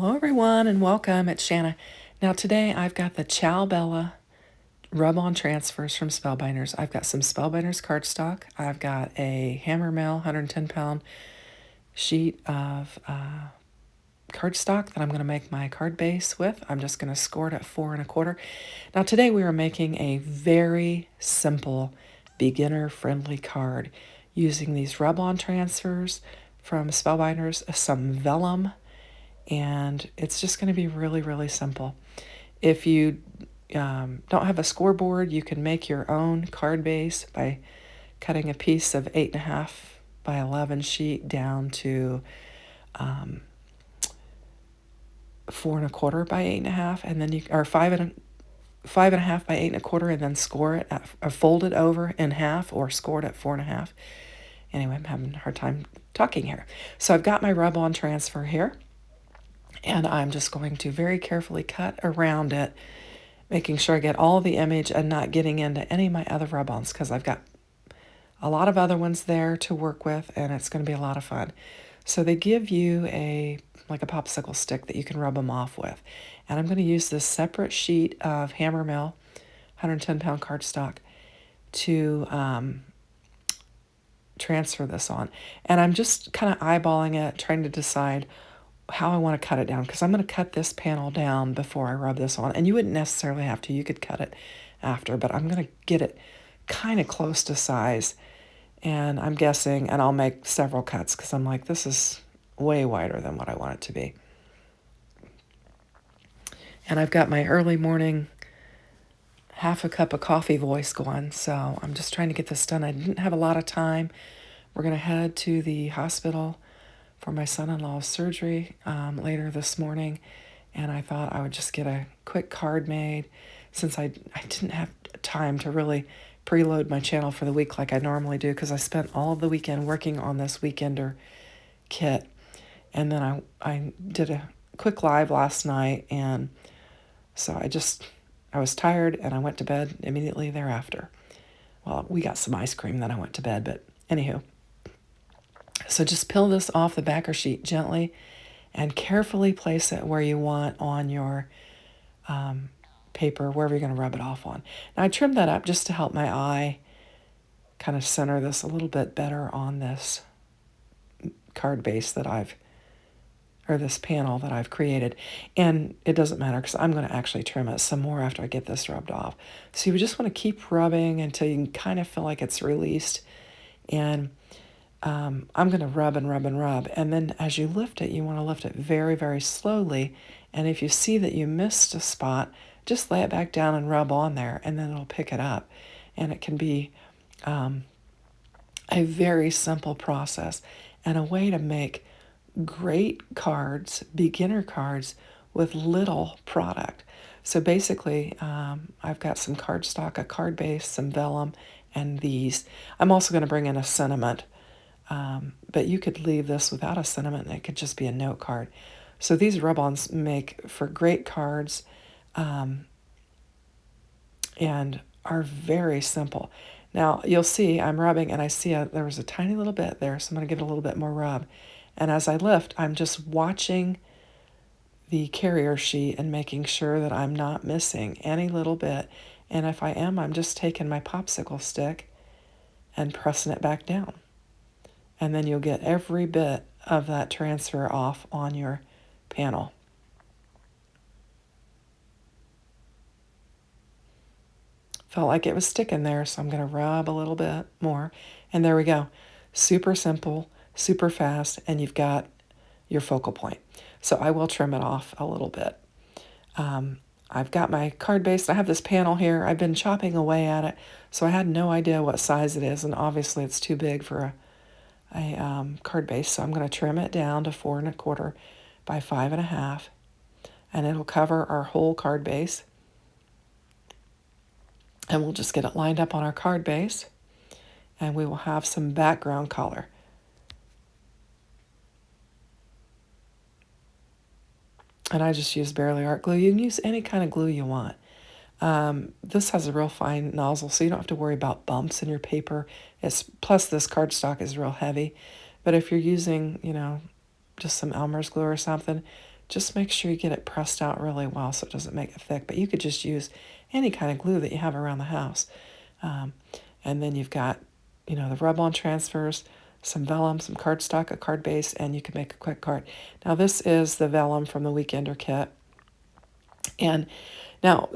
Hello everyone and welcome. It's Shanna. Now today I've got the Ciao rub-on transfers from Spellbinders. I've got some Spellbinders cardstock. I've got a hammer mill 110-pound sheet of cardstock that I'm going to make my card base with. I'm just going to score it at 4 1/4. Now today we are making a very simple beginner-friendly card using these rub-on transfers from Spellbinders, some vellum, and it's just going to be really, really simple. If you don't have a scoreboard, you can make your own card base by cutting a piece of 8.5 by 11 sheet down to 4 1/4 by 8.5, and then or 5.5 by 8 1/4, and then score it or fold it over in half or score it at 4.5. Anyway, I'm having a hard time talking here. So I've got my rub-on transfer here, and I'm just going to very carefully cut around it, making sure I get all the image and not getting into any of my other rub-ons, because I've got a lot of other ones there to work with, and it's going to be a lot of fun. So they give you like a popsicle stick that you can rub them off with. And I'm going to use this separate sheet of hammer mill 110-pound cardstock to transfer this on. And I'm just kind of eyeballing it, trying to decide how I want to cut it down, because I'm going to cut this panel down before I rub this on. And you wouldn't necessarily have to. You could cut it after, but I'm going to get it kind of close to size. And I'm guessing, and I'll make several cuts because I'm like, this is way wider than what I want it to be. And I've got my early morning half a cup of coffee voice going, so I'm just trying to get this done. I didn't have a lot of time. We're going to head to the hospital for my son-in-law's surgery later this morning, and I thought I would just get a quick card made since I didn't have time to really preload my channel for the week like I normally do, because I spent all of the weekend working on this weekender kit. And then I did a quick live last night, and so I was tired and I went to bed immediately thereafter. Well, we got some ice cream, then I went to bed, but anywho. So just peel this off the backer sheet gently and carefully place it where you want on your paper, wherever you're going to rub it off on. Now I trimmed that up just to help my eye kind of center this a little bit better on this card base this panel that I've created. And it doesn't matter because I'm going to actually trim it some more after I get this rubbed off. So you just want to keep rubbing until you can kind of feel like it's released. And I'm going to rub and rub and rub. And then as you lift it, you want to lift it very, very slowly. And if you see that you missed a spot, just lay it back down and rub on there, and then it'll pick it up. And it can be a very simple process and a way to make great cards, beginner cards, with little product. So basically, I've got some cardstock, a card base, some vellum, and these. I'm also going to bring in a sentiment, but you could leave this without a sentiment, and it could just be a note card. So these rub-ons make for great cards, and are very simple. Now you'll see I'm rubbing, and I see there was a tiny little bit there, so I'm going to give it a little bit more rub. And as I lift, I'm just watching the carrier sheet and making sure that I'm not missing any little bit. And if I am, I'm just taking my popsicle stick and pressing it back down. And then you'll get every bit of that transfer off on your panel. Felt like it was sticking there, so I'm going to rub a little bit more. And there we go. Super simple, super fast, and you've got your focal point. So I will trim it off a little bit. I've got my card base. I have this panel here. I've been chopping away at it, so I had no idea what size it is, and obviously it's too big for a card base, so I'm going to trim it down to 4 1/4 by 5.5, and it'll cover our whole card base. And we'll just get it lined up on our card base, and we will have some background color. And I just use Barely Art glue. You can use any kind of glue you want. This has a real fine nozzle, so you don't have to worry about bumps in your paper. Plus this cardstock is real heavy. But if you're using, just some Elmer's glue or something, Just make sure you get it pressed out really well so it doesn't make it thick. But you could just use any kind of glue that you have around the house. And then you've got, the rub-on transfers, some vellum, some cardstock, a card base, and you can make a quick card. Now this is the vellum from the Weekender kit. And now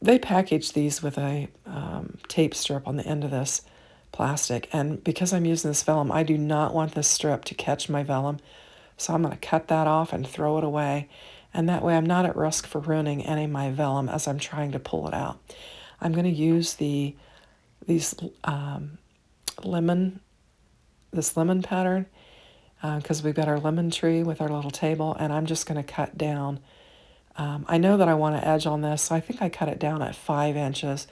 they package these with a tape strip on the end of this plastic. And because I'm using this vellum, I do not want this strip to catch my vellum. So I'm going to cut that off and throw it away. And that way I'm not at risk for ruining any of my vellum as I'm trying to pull it out. I'm going to use these lemon pattern because we've got our lemon tree with our little table, and I'm just going to cut down. I know that I want to edge on this, so I think I cut it down at 5 inches,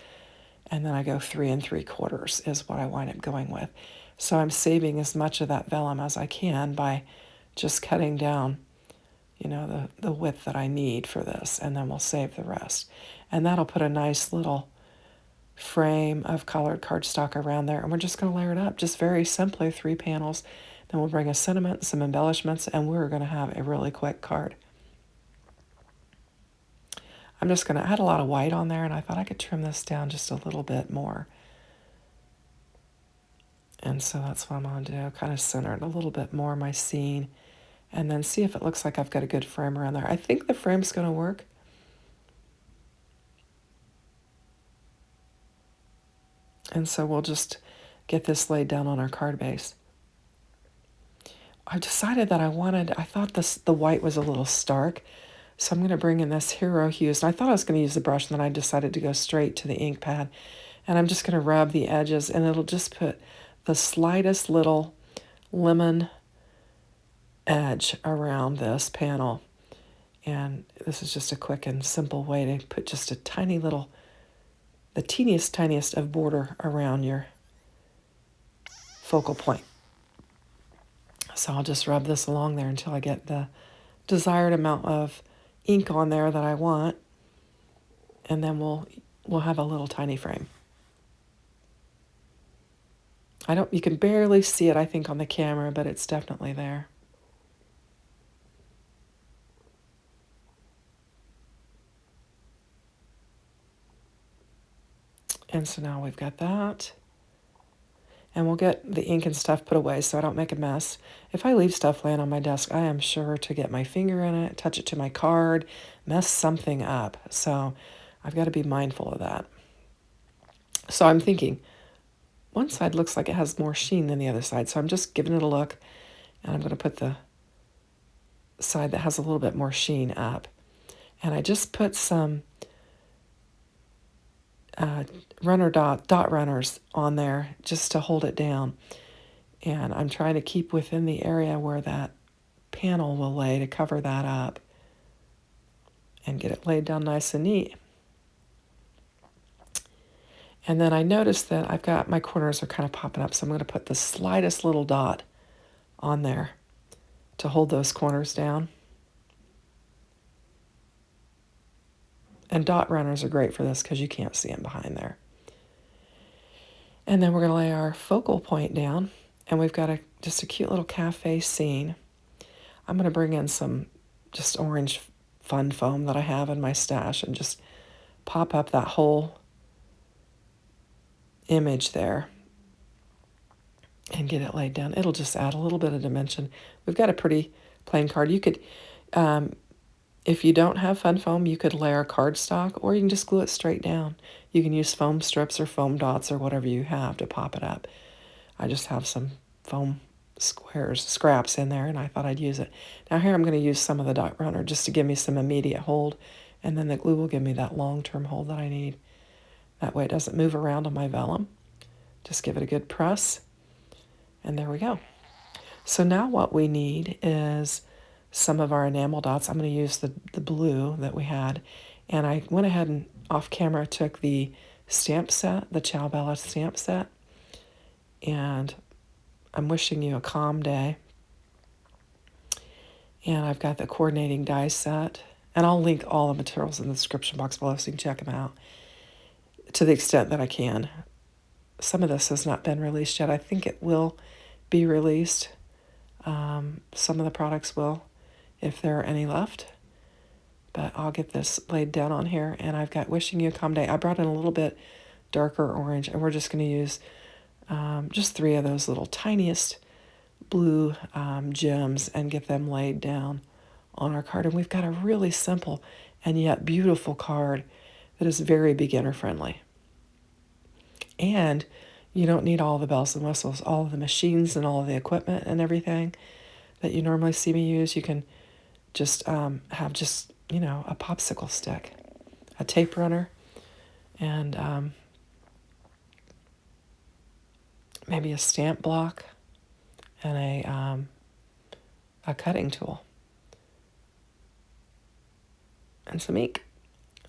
and then I go 3 3/4 is what I wind up going with. So I'm saving as much of that vellum as I can by just cutting down, the width that I need for this, and then we'll save the rest. And that'll put a nice little frame of colored cardstock around there, and we're just going to layer it up just very simply, 3 panels. Then we'll bring a sentiment, some embellishments, and we're going to have a really quick card. I'm just going to add a lot of white on there, and I thought I could trim this down just a little bit more. And so that's what I'm going to do, kind of center it a little bit more, my scene, and then see if it looks like I've got a good frame around there. I think the frame's going to work. And so we'll just get this laid down on our card base. I decided that I thought the white was a little stark, so I'm going to bring in this Hero Hues. And I thought I was going to use the brush, and then I decided to go straight to the ink pad. And I'm just going to rub the edges, and it'll just put the slightest little lemon edge around this panel. And this is just a quick and simple way to put just a tiny little, the tiniest of border around your focal point. So I'll just rub this along there until I get the desired amount of ink on there that I want, and then we'll have a little tiny frame. You can barely see it, I think, on the camera, but it's definitely there. And so now we've got that. And we'll get the ink and stuff put away so I don't make a mess. If I leave stuff laying on my desk, I am sure to get my finger in it, touch it to my card, mess something up. So I've got to be mindful of that. So I'm thinking, one side looks like it has more sheen than the other side, so I'm just giving it a look, and I'm going to put the side that has a little bit more sheen up. And I just put some dot runners on there just to hold it down. And I'm trying to keep within the area where that panel will lay to cover that up and get it laid down nice and neat. And then I noticed that I've got my corners are kind of popping up, so I'm going to put the slightest little dot on there to hold those corners down. And dot runners are great for this because you can't see them behind there. And then we're going to lay our focal point down, and we've got just a cute little cafe scene. I'm going to bring in some just orange fun foam that I have in my stash and just pop up that whole image there and get it laid down. It'll just add a little bit of dimension. We've got a pretty plain card. You could, if you don't have fun foam, you could layer cardstock, or you can just glue it straight down. You can use foam strips or foam dots or whatever you have to pop it up. I just have some foam scraps in there, and I thought I'd use it. Now here I'm going to use some of the dot runner just to give me some immediate hold, and then the glue will give me that long-term hold that I need. That way it doesn't move around on my vellum. Just give it a good press, and there we go. So now what we need is some of our enamel dots. I'm going to use the blue that we had, and I went ahead and off camera took the stamp set, the Ciao Bella stamp set, and I'm wishing you a calm day. And I've got the coordinating die set, and I'll link all the materials in the description box below so you can check them out to the extent that I can. Some of this has not been released yet. I think it will be released. Some of the products will if there are any left. But I'll get this laid down on here, and I've got Wishing You a Calm Day. I brought in a little bit darker orange, and we're just going to use just 3 of those little tiniest blue gems and get them laid down on our card. And we've got a really simple and yet beautiful card that is very beginner friendly. And you don't need all the bells and whistles, all of the machines and all of the equipment and everything that you normally see me use. You can just have just, a popsicle stick, a tape runner, and maybe a stamp block and a cutting tool and some ink.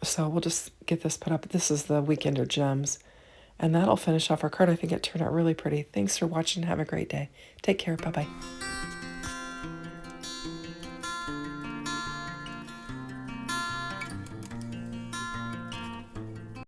So we'll just get this put up. This is the Weekender Gems, and that'll finish off our card. I think it turned out really pretty. Thanks for watching. Have a great day. Take care. Bye-bye.